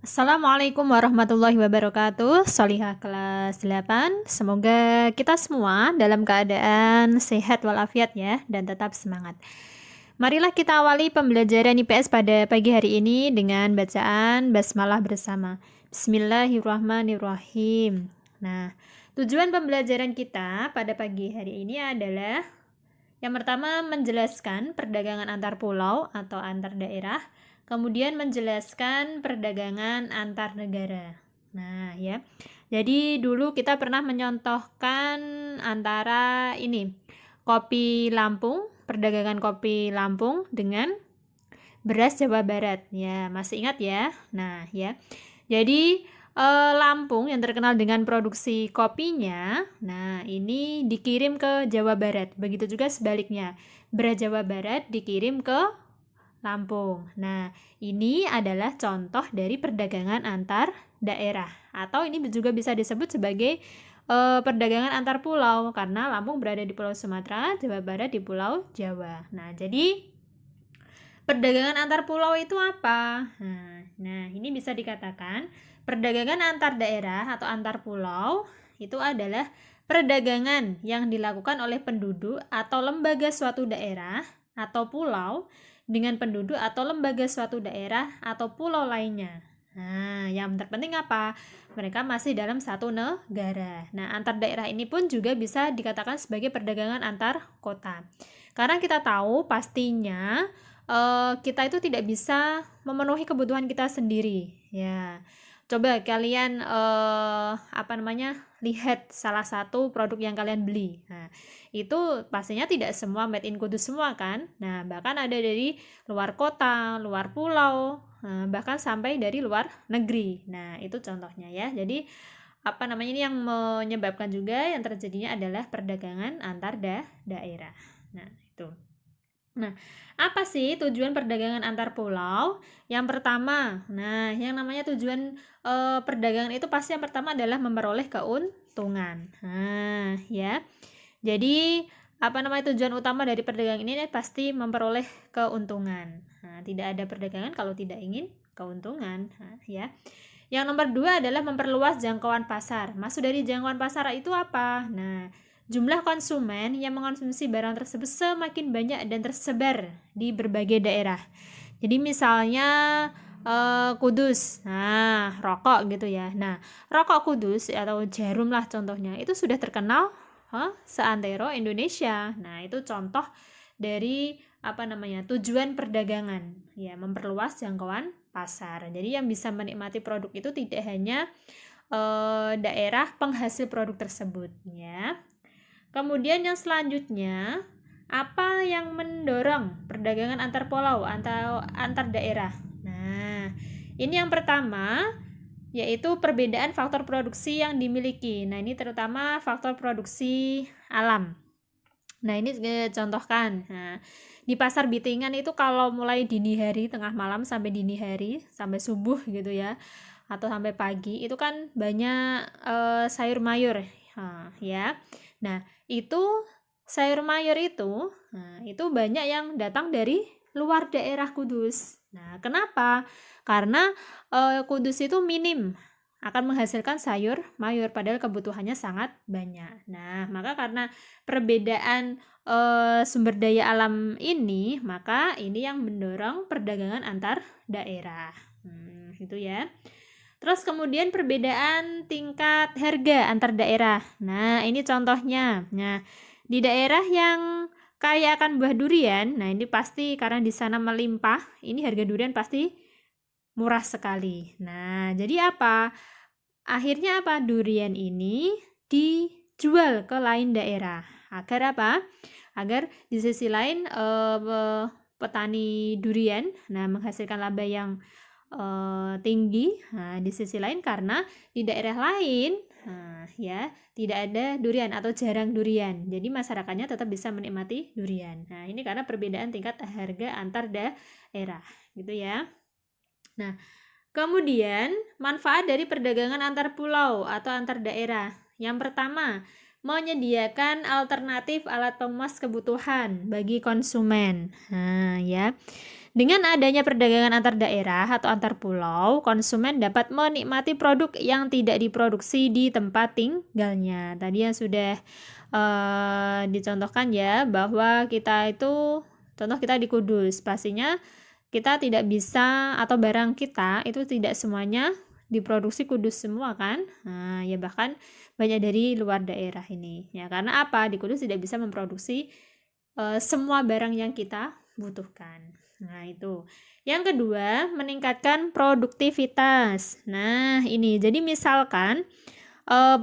Assalamualaikum warahmatullahi wabarakatuh. Solihah kelas 8. Semoga kita semua dalam keadaan sehat walafiat ya dan tetap semangat. Marilah kita awali pembelajaran IPS pada pagi hari ini dengan bacaan basmalah bersama. Bismillahirrahmanirrahim. Nah, tujuan pembelajaran kita pada pagi hari ini adalah yang pertama menjelaskan perdagangan antar pulau atau antar daerah. Kemudian menjelaskan perdagangan antar negara. Nah, ya. Jadi dulu kita pernah menyontohkan antara ini kopi Lampung, perdagangan kopi Lampung dengan beras Jawa Barat. Ya, masih ingat ya? Nah, ya. Jadi Lampung yang terkenal dengan produksi kopinya, nah ini dikirim ke Jawa Barat. Begitu juga sebaliknya, beras Jawa Barat dikirim ke Lampung. Nah, ini adalah contoh dari perdagangan antar daerah, atau ini juga bisa disebut sebagai perdagangan antar pulau, karena Lampung berada di Pulau Sumatera, Jawa Barat di Pulau Jawa. Nah, jadi perdagangan antar pulau itu apa? Nah, ini bisa dikatakan perdagangan antar daerah atau antar pulau itu adalah perdagangan yang dilakukan oleh penduduk atau lembaga suatu daerah atau pulau dengan penduduk atau lembaga suatu daerah atau pulau lainnya. Nah, yang terpenting apa? Mereka masih dalam satu negara. Nah, antar daerah ini pun juga bisa dikatakan sebagai perdagangan antar kota. Karena kita tahu pastinya kita itu tidak bisa memenuhi kebutuhan kita sendiri ya. Coba kalian lihat salah satu produk yang kalian beli. Nah, itu pastinya tidak semua made in Kudus semua kan. Nah, bahkan ada dari luar kota, luar pulau, bahkan sampai dari luar negeri. Nah, itu contohnya ya. Jadi ini yang menyebabkan juga yang terjadinya adalah perdagangan antar daerah. Nah, itu. Nah, apa sih tujuan perdagangan antar pulau? Yang pertama, yang namanya tujuan perdagangan itu pasti yang pertama adalah memperoleh keuntungan. Nah, ya. Jadi, tujuan utama dari perdagangan ini pasti memperoleh keuntungan. Nah, tidak ada perdagangan kalau tidak ingin keuntungan. Nah, ya. Yang nomor 2 adalah memperluas jangkauan pasar. Maksud dari jangkauan pasar itu apa? Nah, jumlah konsumen yang mengonsumsi barang tersebut semakin banyak dan tersebar di berbagai daerah. Jadi misalnya Kudus, rokok gitu ya. Nah, rokok Kudus atau Jarum lah contohnya, itu sudah terkenal seantero Indonesia. Nah, itu contoh dari tujuan perdagangan, ya, memperluas jangkauan pasar. Jadi yang bisa menikmati produk itu tidak hanya daerah penghasil produk tersebut, ya. Kemudian yang selanjutnya, apa yang mendorong perdagangan antar pulau atau antar daerah? Nah, ini yang pertama yaitu perbedaan faktor produksi yang dimiliki. Nah, ini terutama faktor produksi alam. Nah, ini contohkan. Nah, di pasar Bitingan itu kalau mulai dini hari, tengah malam sampai dini hari, sampai subuh gitu ya, atau sampai pagi, itu kan banyak sayur mayur, ya. Nah, itu sayur mayur itu banyak yang datang dari luar daerah Kudus. Nah, kenapa? Karena Kudus itu minim akan menghasilkan sayur mayur padahal kebutuhannya sangat banyak. Nah, maka karena perbedaan sumber daya alam ini, maka ini yang mendorong perdagangan antar daerah. Itu ya. Terus kemudian perbedaan tingkat harga antar daerah. Nah, ini contohnya. Nah, di daerah yang kaya akan buah durian, nah ini pasti karena di sana melimpah, ini harga durian pasti murah sekali. Nah, jadi apa? Akhirnya apa? Durian ini dijual ke lain daerah. Agar apa? Agar di sisi lain petani durian menghasilkan laba yang tinggi. Nah, di sisi lain karena di daerah lain tidak ada durian atau jarang durian. Jadi masyarakatnya tetap bisa menikmati durian. Nah, ini karena perbedaan tingkat harga antar daerah, gitu ya. Nah, kemudian manfaat dari perdagangan antar pulau atau antar daerah. Yang pertama, menyediakan alternatif alat pemuas kebutuhan bagi konsumen. Nah, ya. Dengan adanya perdagangan antar daerah atau antar pulau, konsumen dapat menikmati produk yang tidak diproduksi di tempat tinggalnya. Tadi yang sudah dicontohkan ya, bahwa kita itu, contoh kita di Kudus, pastinya kita tidak bisa, atau barang kita itu tidak semuanya diproduksi Kudus semua kan. Nah, ya bahkan banyak dari luar daerah ini. Ya, karena apa? Di Kudus tidak bisa memproduksi semua barang yang kita butuhkan. Nah, itu. Yang kedua, meningkatkan produktivitas. Nah, ini. Jadi misalkan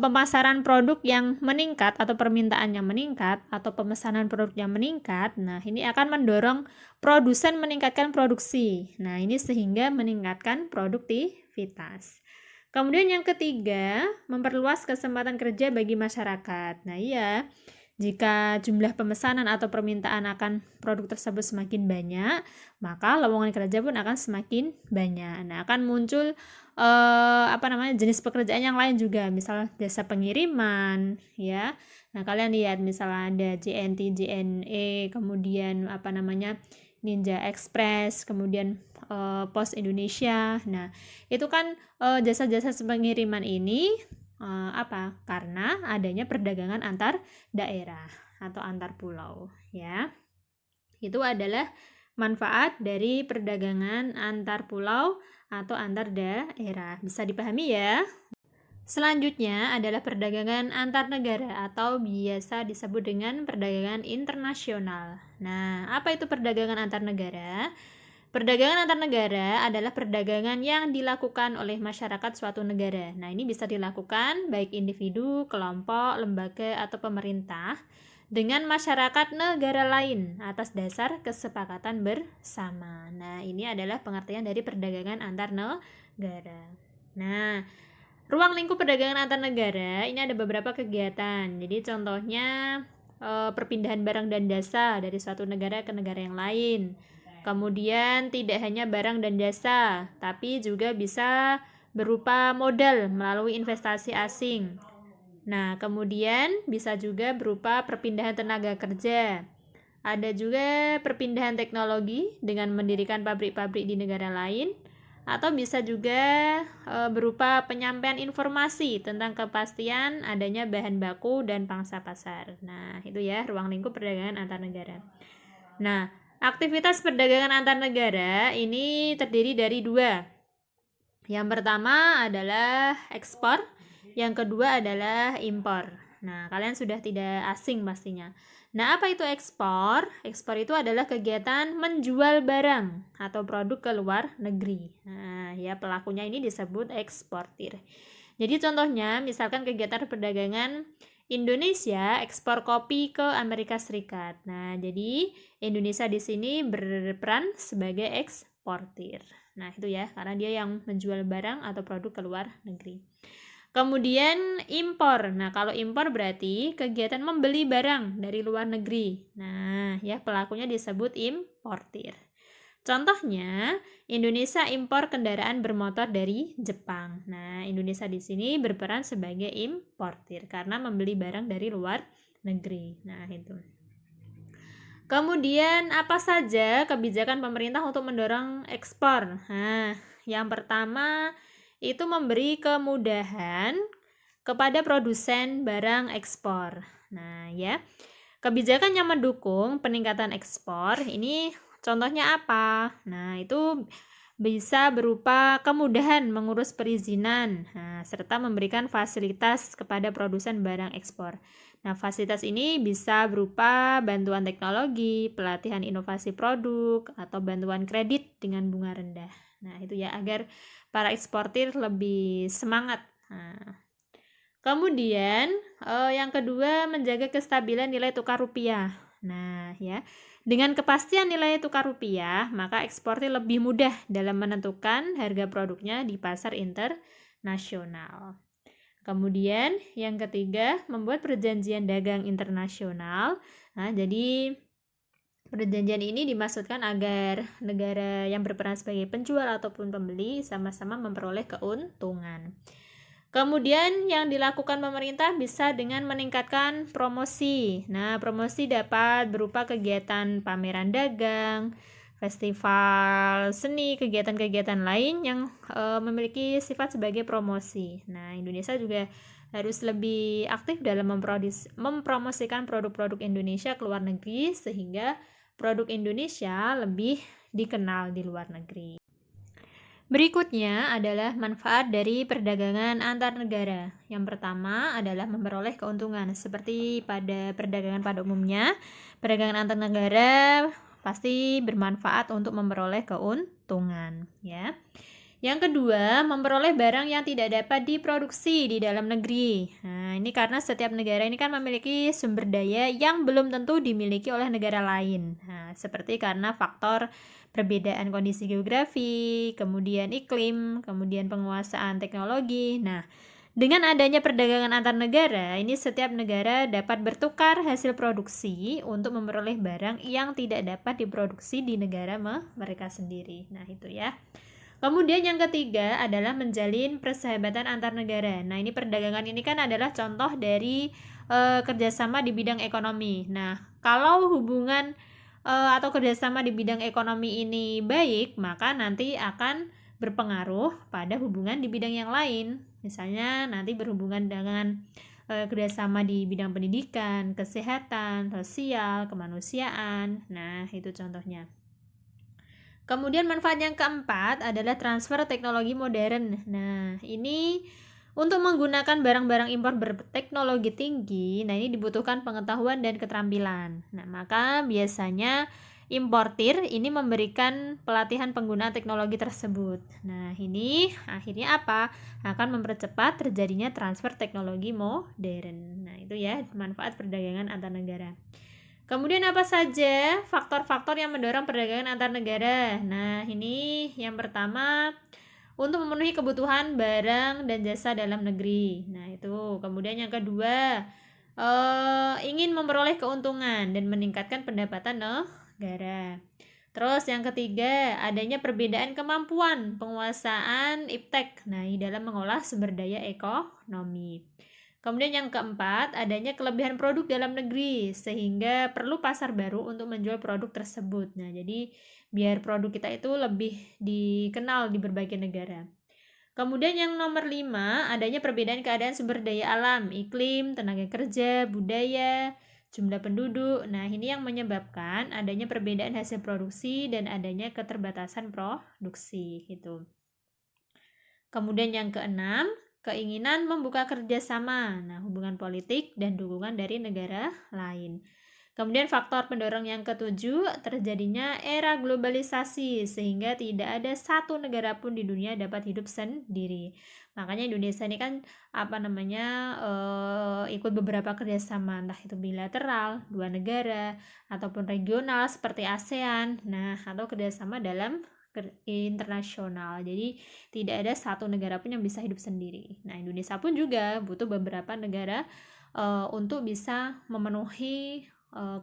pemasaran produk yang meningkat atau permintaan yang meningkat atau pemesanan produk yang meningkat, nah ini akan mendorong produsen meningkatkan produksi. Nah, ini sehingga meningkatkan produktivitas. Kemudian yang ketiga, memperluas kesempatan kerja bagi masyarakat. Nah, iya, jika jumlah pemesanan atau permintaan akan produk tersebut semakin banyak, maka lowongan kerja pun akan semakin banyak. Nah, akan muncul jenis pekerjaan yang lain juga, misal jasa pengiriman, ya. Nah, kalian lihat misalnya ada JNT, JNE, kemudian Ninja Express, kemudian Pos Indonesia. Nah, itu kan jasa-jasa pengiriman ini karena adanya perdagangan antar daerah atau antar pulau, ya. Itu adalah manfaat dari perdagangan antar pulau atau antar daerah. Bisa dipahami ya? Selanjutnya adalah perdagangan antar negara atau biasa disebut dengan perdagangan internasional. Nah, apa itu perdagangan antar negara? Perdagangan antar negara adalah perdagangan yang dilakukan oleh masyarakat suatu negara. Nah, ini bisa dilakukan baik individu, kelompok, lembaga, atau pemerintah dengan masyarakat negara lain atas dasar kesepakatan bersama. Nah, ini adalah pengertian dari perdagangan antar negara. Nah, ruang lingkup perdagangan antar negara ini ada beberapa kegiatan. Jadi contohnya perpindahan barang dan jasa dari suatu negara ke negara yang lain. Kemudian tidak hanya barang dan jasa, tapi juga bisa berupa modal melalui investasi asing. Nah, kemudian bisa juga berupa perpindahan tenaga kerja. Ada juga perpindahan teknologi dengan mendirikan pabrik-pabrik di negara lain, atau bisa juga berupa penyampaian informasi tentang kepastian adanya bahan baku dan pangsa pasar. Nah, itu ya ruang lingkup perdagangan antar negara. Nah, aktivitas perdagangan antar negara ini terdiri dari dua. Yang pertama adalah ekspor, yang kedua adalah impor. Nah, kalian sudah tidak asing pastinya. Nah, apa itu ekspor? Ekspor itu adalah kegiatan menjual barang atau produk ke luar negeri. Nah, ya pelakunya ini disebut eksportir. Jadi contohnya, misalkan kegiatan perdagangan Indonesia ekspor kopi ke Amerika Serikat. Nah, jadi Indonesia di sini berperan sebagai eksportir. Nah, itu ya, karena dia yang menjual barang atau produk ke luar negeri. Kemudian impor. Nah, kalau impor berarti kegiatan membeli barang dari luar negeri. Nah, ya pelakunya disebut importir. Contohnya, Indonesia impor kendaraan bermotor dari Jepang. Nah, Indonesia di sini berperan sebagai importir karena membeli barang dari luar negeri. Nah, itu. Kemudian, apa saja kebijakan pemerintah untuk mendorong ekspor? Nah, yang pertama itu memberi kemudahan kepada produsen barang ekspor. Nah, ya. Kebijakan yang mendukung peningkatan ekspor ini contohnya apa? Nah, itu bisa berupa kemudahan mengurus perizinan, serta memberikan fasilitas kepada produsen barang ekspor. Nah, fasilitas ini bisa berupa bantuan teknologi, pelatihan inovasi produk, atau bantuan kredit dengan bunga rendah. Nah, itu ya, agar para eksportir lebih semangat. Nah, kemudian yang kedua, menjaga kestabilan nilai tukar rupiah. Nah, ya, dengan kepastian nilai tukar rupiah, maka eksportir lebih mudah dalam menentukan harga produknya di pasar internasional. Kemudian yang ketiga, membuat perjanjian dagang internasional. Nah, jadi perjanjian ini dimaksudkan agar negara yang berperan sebagai penjual ataupun pembeli sama-sama memperoleh keuntungan. Kemudian yang dilakukan pemerintah bisa dengan meningkatkan promosi. Nah, promosi dapat berupa kegiatan pameran dagang, festival seni, kegiatan-kegiatan lain yang memiliki sifat sebagai promosi. Nah, Indonesia juga harus lebih aktif dalam mempromosikan produk-produk Indonesia ke luar negeri sehingga produk Indonesia lebih dikenal di luar negeri. Berikutnya adalah manfaat dari perdagangan antar negara. Yang pertama adalah memperoleh keuntungan. Seperti pada perdagangan pada umumnya, perdagangan antar negara pasti bermanfaat untuk memperoleh keuntungan, ya. Yang kedua, memperoleh barang yang tidak dapat diproduksi di dalam negeri. Nah, ini karena setiap negara ini kan memiliki sumber daya yang belum tentu dimiliki oleh negara lain. Nah, seperti karena faktor perbedaan kondisi geografi, kemudian iklim, kemudian penguasaan teknologi. Nah, dengan adanya perdagangan antar negara, ini setiap negara dapat bertukar hasil produksi untuk memperoleh barang yang tidak dapat diproduksi di negara mereka sendiri. Nah, itu ya. Kemudian yang ketiga adalah menjalin persahabatan antar negara. Nah, ini perdagangan ini kan adalah contoh dari kerjasama di bidang ekonomi. Nah, kalau hubungan atau kerjasama di bidang ekonomi ini baik, maka nanti akan berpengaruh pada hubungan di bidang yang lain. Misalnya nanti berhubungan dengan kerjasama di bidang pendidikan, kesehatan, sosial, kemanusiaan. Nah, itu contohnya. Kemudian manfaat yang keempat adalah transfer teknologi modern. Nah, ini untuk menggunakan barang-barang impor berteknologi tinggi, nah ini dibutuhkan pengetahuan dan keterampilan. Nah, maka biasanya importir ini memberikan pelatihan penggunaan teknologi tersebut. Nah, ini akhirnya apa? Akan mempercepat terjadinya transfer teknologi modern. Nah, itu ya manfaat perdagangan antar negara. Kemudian apa saja faktor-faktor yang mendorong perdagangan antar negara? Nah, ini yang pertama untuk memenuhi kebutuhan barang dan jasa dalam negeri. Nah, itu. Kemudian yang kedua, ingin memperoleh keuntungan dan meningkatkan pendapatan negara. Terus yang ketiga, adanya perbedaan kemampuan penguasaan iptek. Nah, di dalam mengolah sumber daya ekonomi. Kemudian yang keempat, adanya kelebihan produk dalam negeri sehingga perlu pasar baru untuk menjual produk tersebut. Nah, jadi biar produk kita itu lebih dikenal di berbagai negara. Kemudian yang nomor 5, adanya perbedaan keadaan sumber daya alam, iklim, tenaga kerja, budaya, jumlah penduduk. Nah, ini yang menyebabkan adanya perbedaan hasil produksi dan adanya keterbatasan produksi gitu. Kemudian yang keenam, keinginan membuka kerjasama, nah hubungan politik dan dukungan dari negara lain. Kemudian faktor pendorong yang ketujuh, terjadinya era globalisasi sehingga tidak ada satu negara pun di dunia dapat hidup sendiri. Makanya Indonesia ini kan ikut beberapa kerjasama, entah itu bilateral, dua negara, ataupun regional seperti ASEAN, nah atau kerjasama dalam internasional. Jadi tidak ada satu negara pun yang bisa hidup sendiri. Nah, Indonesia pun juga butuh beberapa negara untuk bisa memenuhi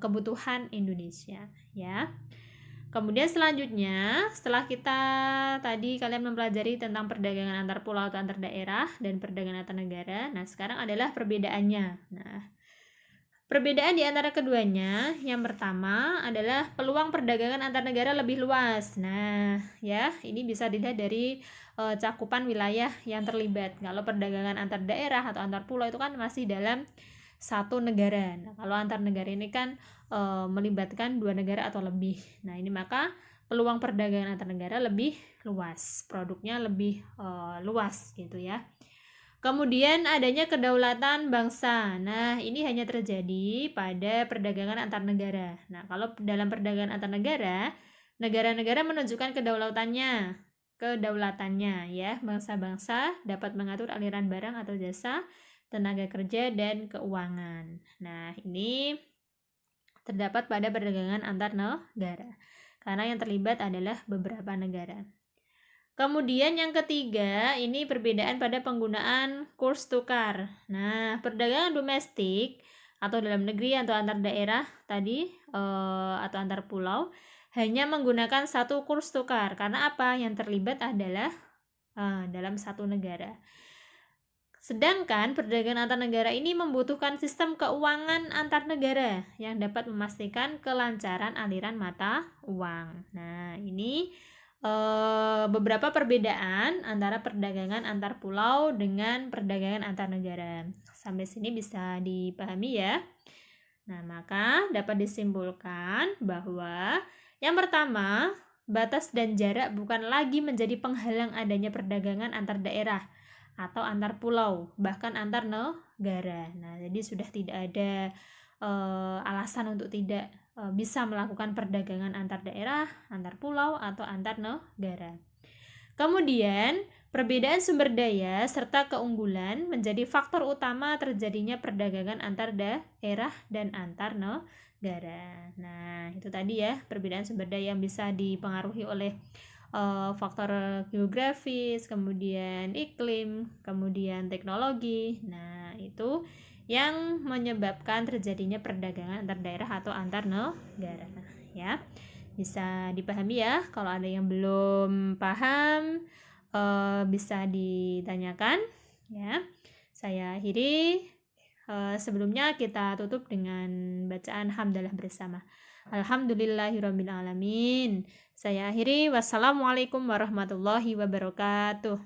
kebutuhan Indonesia, ya. Kemudian selanjutnya, setelah kita tadi kalian mempelajari tentang perdagangan antar pulau atau antar daerah dan perdagangan antar negara, nah sekarang adalah perbedaannya. Nah, perbedaan di antara keduanya, yang pertama adalah peluang perdagangan antar negara lebih luas. Nah, ya, ini bisa dilihat dari cakupan wilayah yang terlibat. Kalau perdagangan antar daerah atau antar pulau itu kan masih dalam satu negara. Nah, kalau antar negara ini kan melibatkan dua negara atau lebih. Nah, ini maka peluang perdagangan antar negara lebih luas, produknya lebih luas gitu ya. Kemudian adanya kedaulatan bangsa. Nah, ini hanya terjadi pada perdagangan antar negara. Nah, kalau dalam perdagangan antar negara, negara-negara menunjukkan kedaulatannya ya. Bangsa-bangsa dapat mengatur aliran barang atau jasa, tenaga kerja dan keuangan. Nah, ini terdapat pada perdagangan antar negara. Karena yang terlibat adalah beberapa negara. Kemudian yang ketiga, ini perbedaan pada penggunaan kurs tukar. Nah, perdagangan domestik atau dalam negeri atau antar daerah tadi atau antar pulau hanya menggunakan satu kurs tukar. Karena apa? Yang terlibat adalah dalam satu negara. Sedangkan perdagangan antar negara ini membutuhkan sistem keuangan antar negara yang dapat memastikan kelancaran aliran mata uang. Nah, ini beberapa perbedaan antara perdagangan antar pulau dengan perdagangan antar negara. Sampai sini bisa dipahami ya. Nah, maka dapat disimpulkan bahwa yang pertama, batas dan jarak bukan lagi menjadi penghalang adanya perdagangan antar daerah atau antar pulau, bahkan antar negara. Nah, jadi sudah tidak ada alasan untuk tidak bisa melakukan perdagangan antar daerah, antar pulau, atau antar negara. Kemudian, perbedaan sumber daya serta keunggulan menjadi faktor utama terjadinya perdagangan antar daerah dan antar negara. Nah, itu tadi ya, perbedaan sumber daya yang bisa dipengaruhi oleh faktor geografis, kemudian iklim, kemudian teknologi. Nah, itu yang menyebabkan terjadinya perdagangan antar daerah atau antar negara. Ya, bisa dipahami ya. Kalau ada yang belum paham, bisa ditanyakan. Ya, saya akhiri. Sebelumnya kita tutup dengan bacaan hamdalah bersama. Alhamdulillahirabbil alamin. Saya akhiri. Wassalamualaikum warahmatullahi wabarakatuh.